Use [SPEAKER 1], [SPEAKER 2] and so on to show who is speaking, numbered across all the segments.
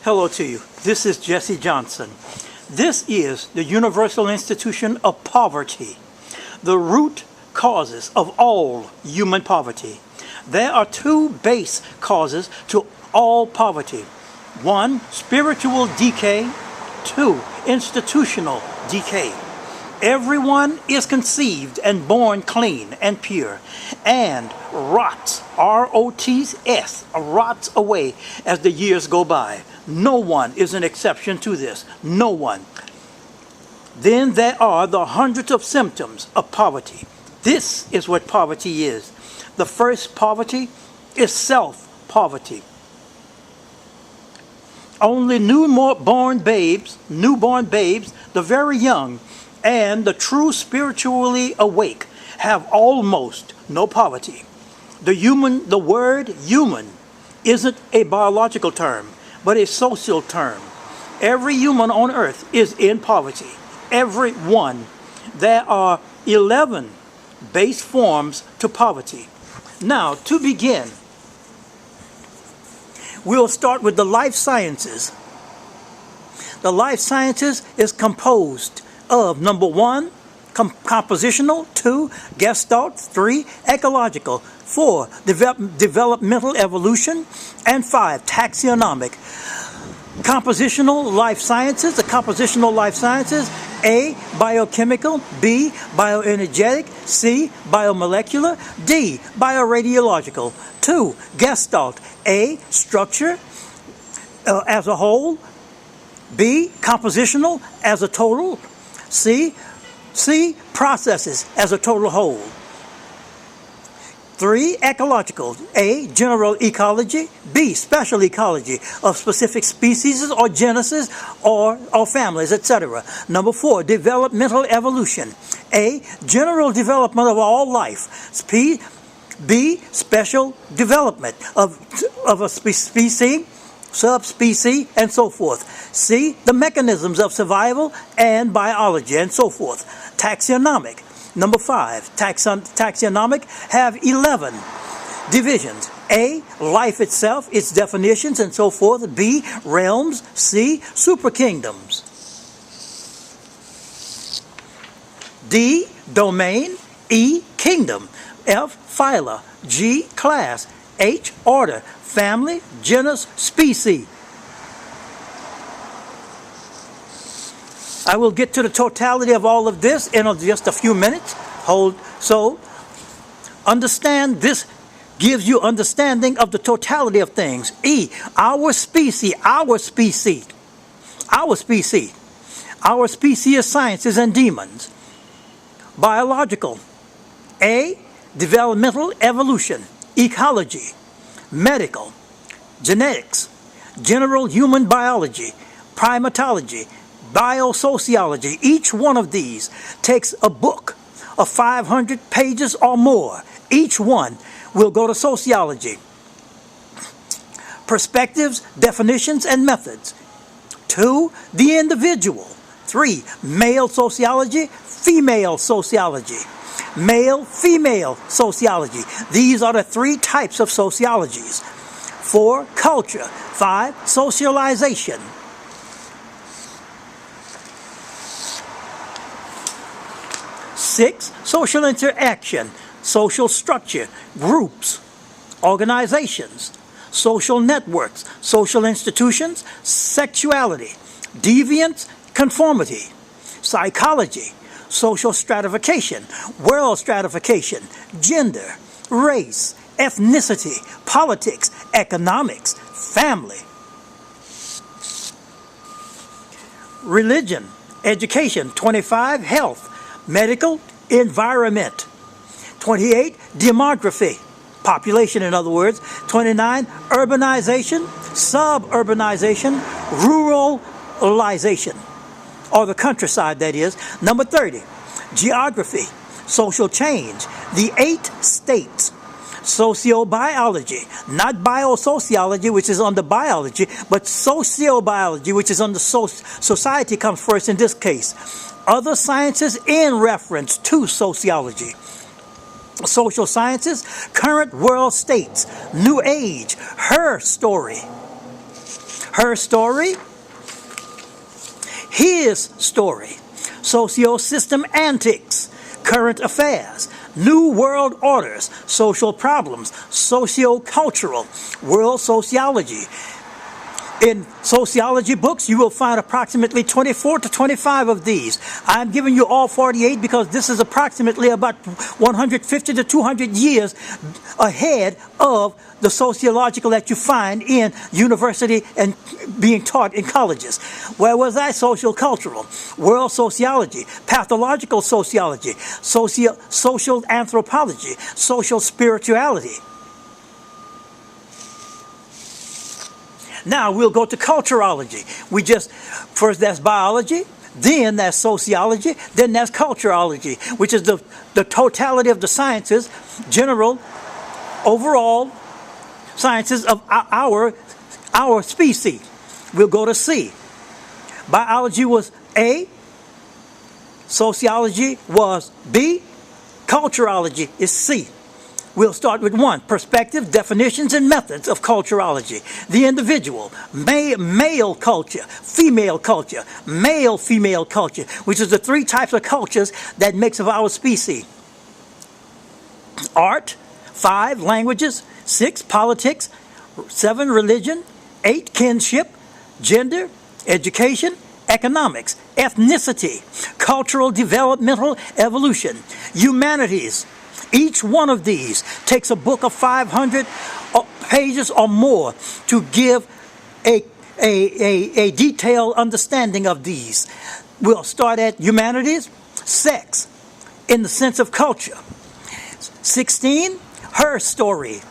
[SPEAKER 1] Hello to you. This is Jessie Johnson. This is the Universal Institution of Poverty, the root causes of all human poverty. There are two base causes to all poverty. One, spiritual decay. Two, institutional decay. Everyone is conceived and born clean and pure and rots, R-O-T-S, rots away as the years go by. No one is an exception to this. No one. Then there are the hundreds of symptoms of poverty. This is what poverty is. The first poverty is self-poverty. Only newborn babes, the very young, and the true spiritually awake have almost no poverty. The word human isn't a biological term, but a social term. Every human on earth is in poverty. Every one. There are 11 base forms to poverty. Now, to begin, we'll start with the life sciences. The life sciences is composed of number 1, compositional, 2, gestalt, 3, ecological, 4, developmental evolution, and 5, taxonomic. Compositional life sciences, the compositional life sciences: A, biochemical; B, bioenergetic; C, biomolecular; D, bioradiological. 2, gestalt: A, structure as a whole; B, compositional as a total; C, processes as a total whole. 3, ecological: A, general ecology; B, special ecology of specific species or genuses or families, etc. Number 4, developmental evolution: A, general development of all life; B, special development of a species, subspecies, and so forth. C, the mechanisms of survival and biology, and so forth. Taxonomic. Number 5, taxonomic have 11 divisions. A, life itself, its definitions, and so forth. B, realms. C, superkingdoms. D, domain. E, kingdom. F, phyla. G, class. H, order. Family, genus, species. I will get to the totality of all of this in just a few minutes. So understand this gives you understanding of the totality of things. E, our species is sciences and demons. Biological: A, developmental evolution; ecology; medical; genetics; general human biology; primatology; biosociology. Each one of these takes a book of 500 pages or more. Each one will go to sociology. Perspectives, definitions, and methods. 2, the individual. 3, male sociology, female sociology. Male, female sociology. These are the 3 types of sociologies. 4, culture. 5, socialization. 6, social interaction, social structure, groups, organizations, social networks, social institutions, sexuality, deviance, conformity, psychology, social stratification, world stratification, gender, race, ethnicity, politics, economics, family, religion, education. 25, health, medical, environment. 28, demography, population in other words. 29, urbanization, suburbanization, ruralization, or the countryside, that is. Number 30, geography, social change, the 8 states. Sociobiology, not biosociology, which is under biology, but sociobiology, which is under society, comes first in this case. Other sciences in reference to sociology. Social sciences, current world states, New Age, her story, her story, his story, socio-system antics, current affairs, new world orders, social problems, socio-cultural, world sociology. In sociology books, you will find approximately 24 to 25 of these. I'm giving you all 48 because this is approximately about 150 to 200 years ahead of the sociological that you find in university and being taught in colleges. Where was I? Social cultural, world sociology, pathological sociology, social anthropology, social spirituality. Now we'll go to culturology. First that's biology, then that's sociology, then that's culturology, which is the totality of the sciences, general, overall sciences of our species. We'll go to C. Biology was A, sociology was B, culturology is C. We'll start with 1, perspective, definitions, and methods of culturology. The individual, male culture, female culture, male-female culture, which is the 3 types of cultures that makes of our species. Art, 5, languages, 6, politics, 7, religion, 8, kinship, gender, education, economics, ethnicity, cultural developmental evolution, humanities. Each one of these takes a book of 500 pages or more to give a detailed understanding of these. We'll start at humanities, sex, in the sense of culture. 16, her story.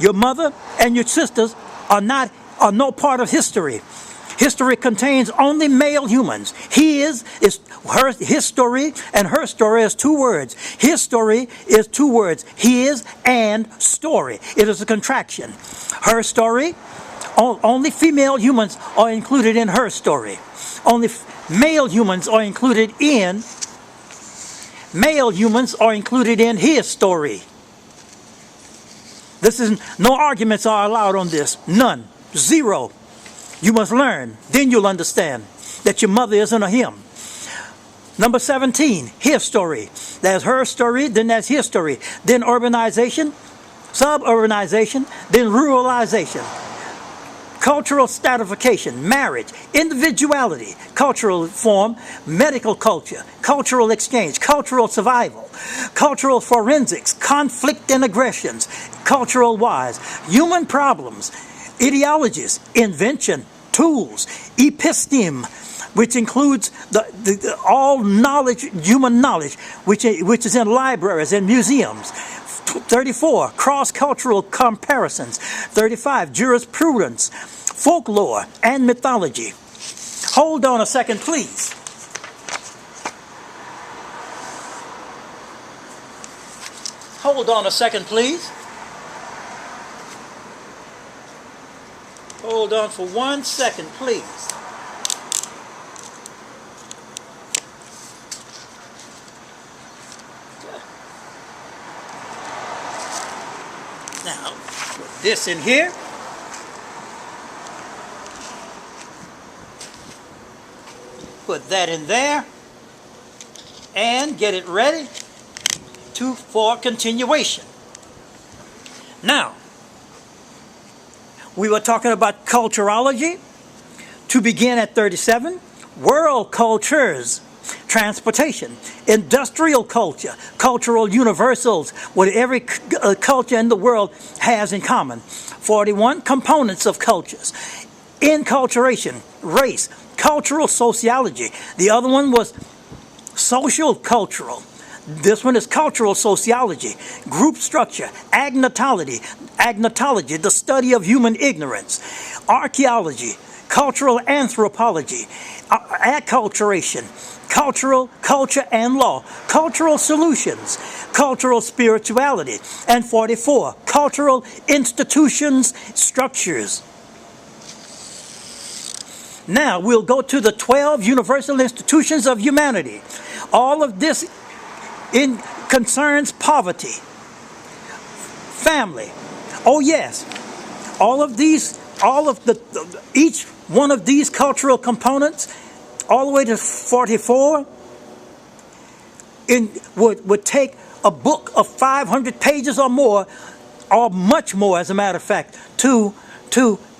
[SPEAKER 1] Your mother and your sisters are no part of history. History contains only male humans. His story, and her story is 2 words. His story is 2 words. His and story. It is a contraction. Her story, only female humans are included in her story. Only male humans are included in his story. No arguments are allowed on this. None. 0. You must learn, then you'll understand that your mother isn't a him. Number 17, his story. That's her story, then that's his story. Then urbanization, suburbanization, then ruralization. Cultural stratification, marriage, individuality, cultural form, medical culture, cultural exchange, cultural survival, cultural forensics, conflict and aggressions, cultural wise, human problems, ideologies, invention, tools, episteme, which includes all knowledge, human knowledge, which is in libraries and museums. 34, cross-cultural comparisons. 35, jurisprudence, folklore, and mythology. Hold on a second, please. Hold on a second, please. Hold on for 1 second, please. Now, put this in here. Put that in there. And get it ready for continuation. Now, we were talking about culturology. To begin at 37, world cultures, transportation, industrial culture, cultural universals, what every culture in the world has in common. 41, components of cultures, enculturation, race, cultural sociology. The other one was social cultural. This one is cultural sociology, group structure, agnotology, the study of human ignorance, archaeology, cultural anthropology, acculturation, culture and law, cultural solutions, cultural spirituality, and 44, cultural institutions, structures. Now we'll go to the 12 universal institutions of humanity. All of this concerns poverty, family. Oh yes, all of these all of each one of these cultural components, all the way to 44, would take a book of 500 pages or more, or much more, as a matter of fact, to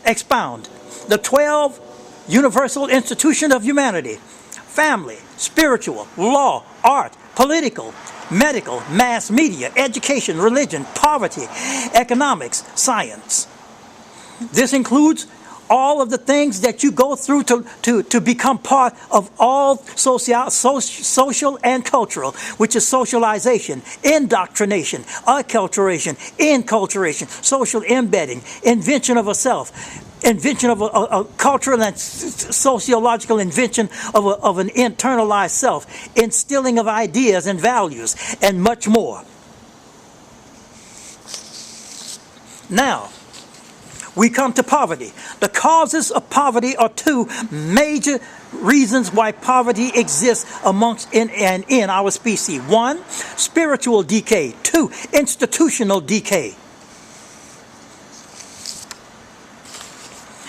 [SPEAKER 1] expound. The 12 universal institutions of humanity: family, spiritual, law, art, political, medical, mass media, education, religion, poverty, economics, science. This includes all of the things that you go through to become part of all social and cultural, which is socialization, indoctrination, acculturation, inculturation, social embedding, invention of a self, invention of a cultural and sociological invention of an internalized self, instilling of ideas and values, and much more. Now, we come to poverty. The causes of poverty are two major reasons why poverty exists amongst in our species. One, spiritual decay. Two, institutional decay.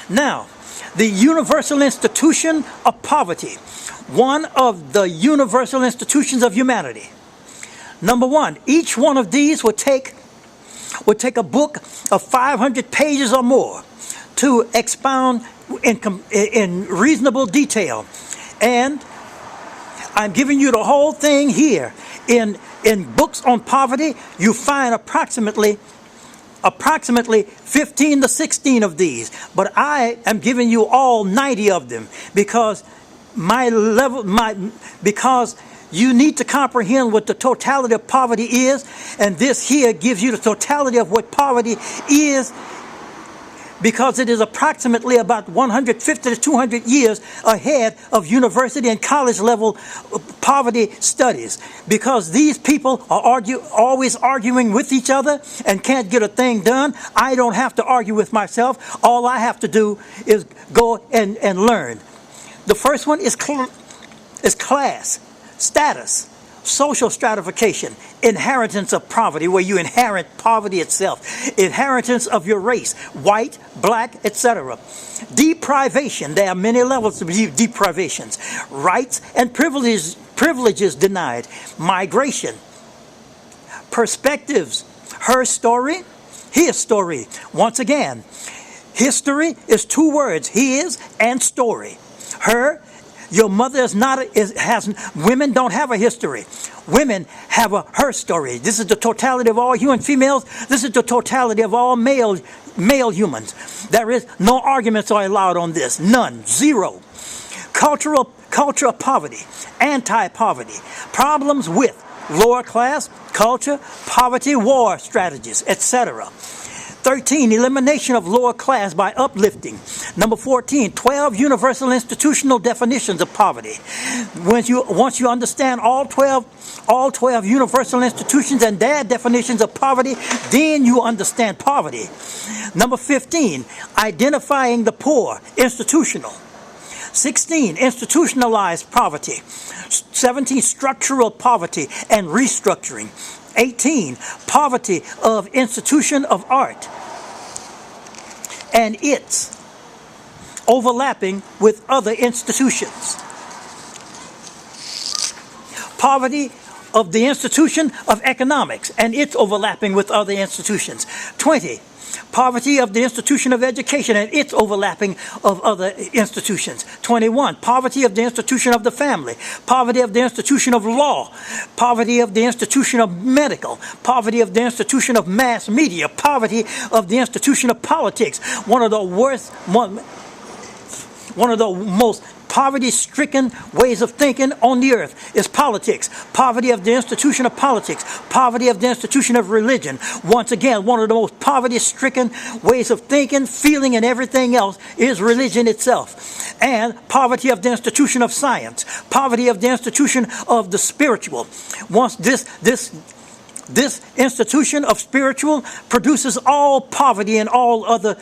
[SPEAKER 1] Now, the universal institution of poverty, one of the universal institutions of humanity. Number one, each one of these would take a book of 500 pages or more to expound in reasonable detail. And I'm giving you the whole thing here. In books on poverty, you find approximately 15 to 16 of these. But I am giving you all 90 of them because because you need to comprehend what the totality of poverty is, and this here gives you the totality of what poverty is, because it is approximately about 150 to 200 years ahead of university and college level poverty studies, because these people are always arguing with each other and can't get a thing done. I don't have to argue with myself. All I have to do is go and learn. The first one is class, status, social stratification, inheritance of poverty, where you inherit poverty itself, inheritance of your race, white, black, etc. Deprivation, there are many levels of deprivations. Rights and privileges denied. Migration. Perspectives. Her story, his story. Once again, history is two words: his and story. Her. Your mother women don't have a history. Women have her story. This is the totality of all human females. This is the totality of all male humans. There is no arguments are allowed on this. None. Zero. Culture of poverty. Anti-poverty. Problems with lower class, culture, poverty, war strategies, etc. 13, elimination of lower class by uplifting. Number 14, 12 universal institutional definitions of poverty. Once you understand all 12 universal institutions and their definitions of poverty, then you understand poverty. Number 15, identifying the poor, institutional. 16, institutionalized poverty. 17, structural poverty and restructuring. 18, poverty of institution of art and its overlapping with other institutions. Poverty of the institution of economics and its overlapping with other institutions. 20, poverty of the institution of education and its overlapping of other institutions. 21, poverty of the institution of the family, poverty of the institution of law, poverty of the institution of medical, poverty of the institution of mass media, poverty of the institution of politics. One of the most poverty-stricken ways of thinking on the earth is politics. Poverty of the institution of politics. Poverty of the institution of religion. Once again, one of the most poverty-stricken ways of thinking, feeling, and everything else is religion itself. And poverty of the institution of science. Poverty of the institution of the spiritual. Once this institution of spiritual produces all poverty and all other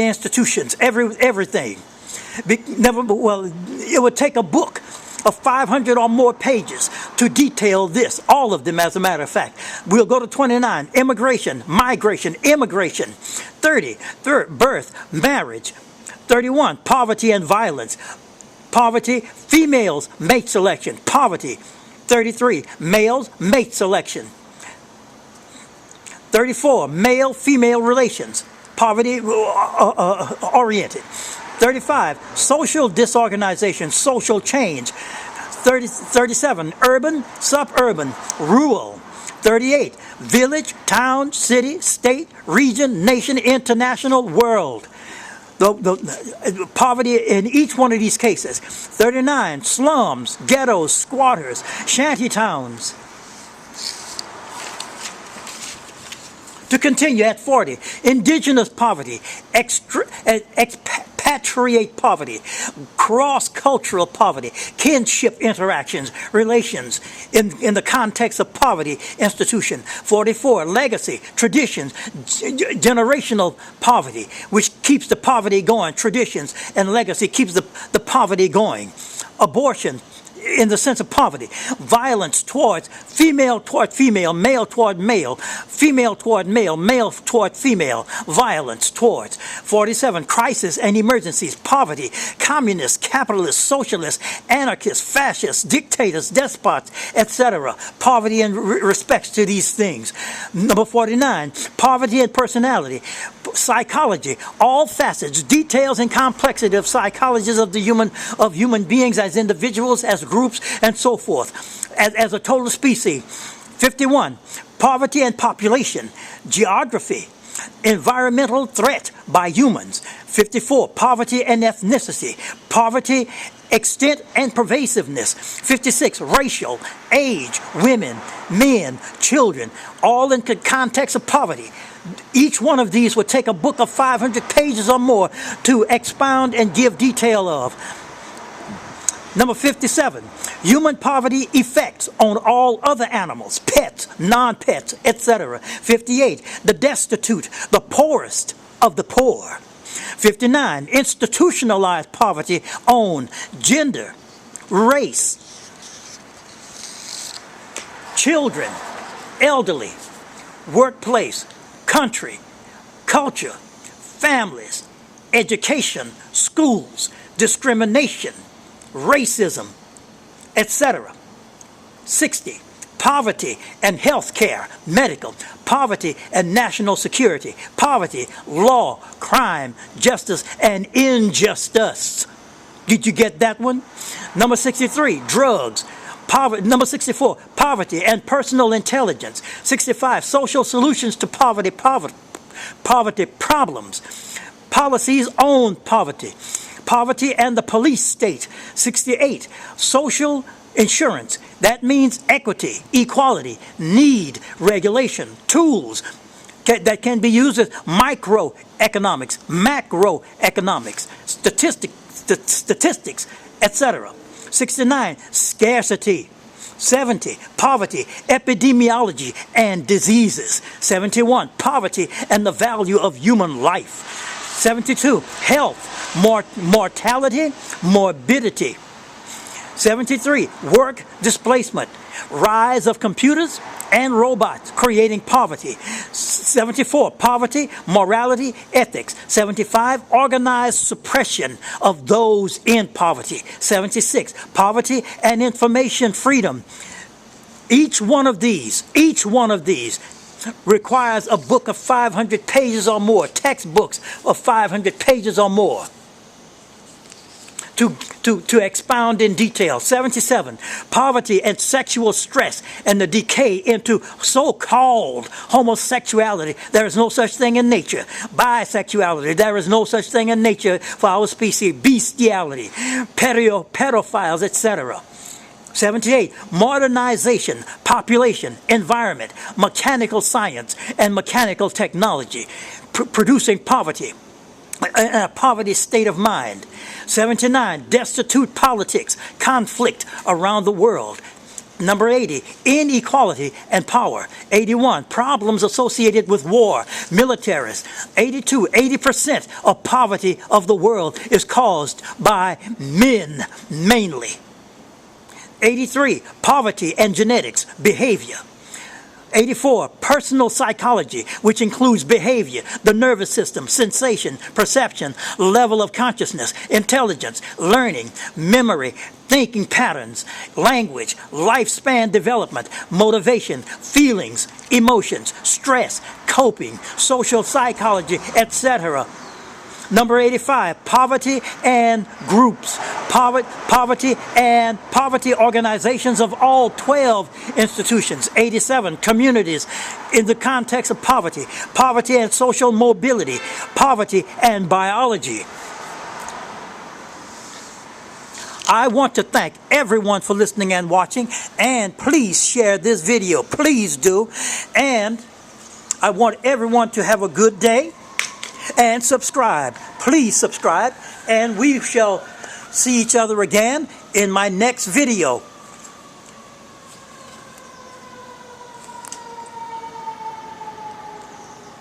[SPEAKER 1] institutions, everything. It would take a book of 500 or more pages to detail this, all of them as a matter of fact. We'll go to 29, immigration, migration, immigration. 30, birth, marriage. 31, poverty and violence. Poverty, females, mate selection, poverty. 33, males, mate selection. 34, male-female relations, poverty oriented. 35, social disorganization, social change. 37, urban, suburban, rural. 38, village, town, city, state, region, nation, international, world. The poverty in each one of these cases. 39, slums, ghettos, squatters, shanty towns. To continue at 40, indigenous poverty, expatriate poverty, cross-cultural poverty, kinship interactions, relations in the context of poverty institution. 44, legacy, traditions, generational poverty, which keeps the poverty going. Traditions and legacy keeps the poverty going. Abortion, in the sense of poverty, violence towards female toward female, male toward male, female toward male, male toward female, violence towards. 47, crisis and emergencies, poverty, communists, capitalists, socialists, anarchists, fascists, dictators, despots, etc. Poverty in respects to these things. Number 49, poverty and personality, psychology, all facets, details and complexity of psychologies of human beings as individuals, as groups, and so forth, as a total species. 51, poverty and population, geography, environmental threat by humans. 54, poverty and ethnicity, poverty, extent and pervasiveness. 56, racial, age, women, men, children, all in the context of poverty. Each one of these would take a book of 500 pages or more to expound and give detail of. Number 57, human poverty effects on all other animals, pets, non-pets, etc. 58, the destitute, the poorest of the poor. 59, institutionalized poverty on gender, race, children, elderly, workplace, country, culture, families, education, schools, discrimination, racism, etc. 60, poverty and health care, medical, poverty and national security, poverty, law, crime, justice, and injustice. Did you get that one? Number 63, drugs. Number 64, poverty and personal intelligence. 65, social solutions to poverty problems. Policies on poverty. Poverty and the police state. 68, social insurance. That means equity, equality, need, regulation, tools that can be used as microeconomics, macroeconomics, statistics, etc. 69, scarcity. 70, poverty, epidemiology, and diseases. 71, poverty and the value of human life. 72, health, mortality, morbidity. 73, work displacement, rise of computers and robots creating poverty. 74, poverty, morality, ethics. 75, organized suppression of those in poverty. 76, poverty and information freedom. Each one of these requires a book of 500 pages or more, textbooks of 500 pages or more to expound in detail. 77, poverty and sexual stress and the decay into so-called homosexuality. There is no such thing in nature. Bisexuality. There is no such thing in nature for our species. Bestiality, pedophiles, etc. 78, modernization, population, environment, mechanical science, and mechanical technology, producing poverty, a poverty state of mind. 79, destitute politics, conflict around the world. Number 80, inequality and power. 81, problems associated with war, militaries. 82, 80% of poverty of the world is caused by men mainly. 83, poverty and genetics, behavior. 84, personal psychology, which includes behavior, the nervous system, sensation, perception, level of consciousness, intelligence, learning, memory, thinking patterns, language, lifespan development, motivation, feelings, emotions, stress, coping, social psychology, etc. Number 85, poverty and groups. Poverty and poverty organizations of all 12 institutions. 87, communities in the context of poverty. Poverty and social mobility. Poverty and biology. I want to thank everyone for listening and watching, and please share this video. Please do. And I want everyone to have a good day. And subscribe. Please subscribe. And we shall see each other again in my next video.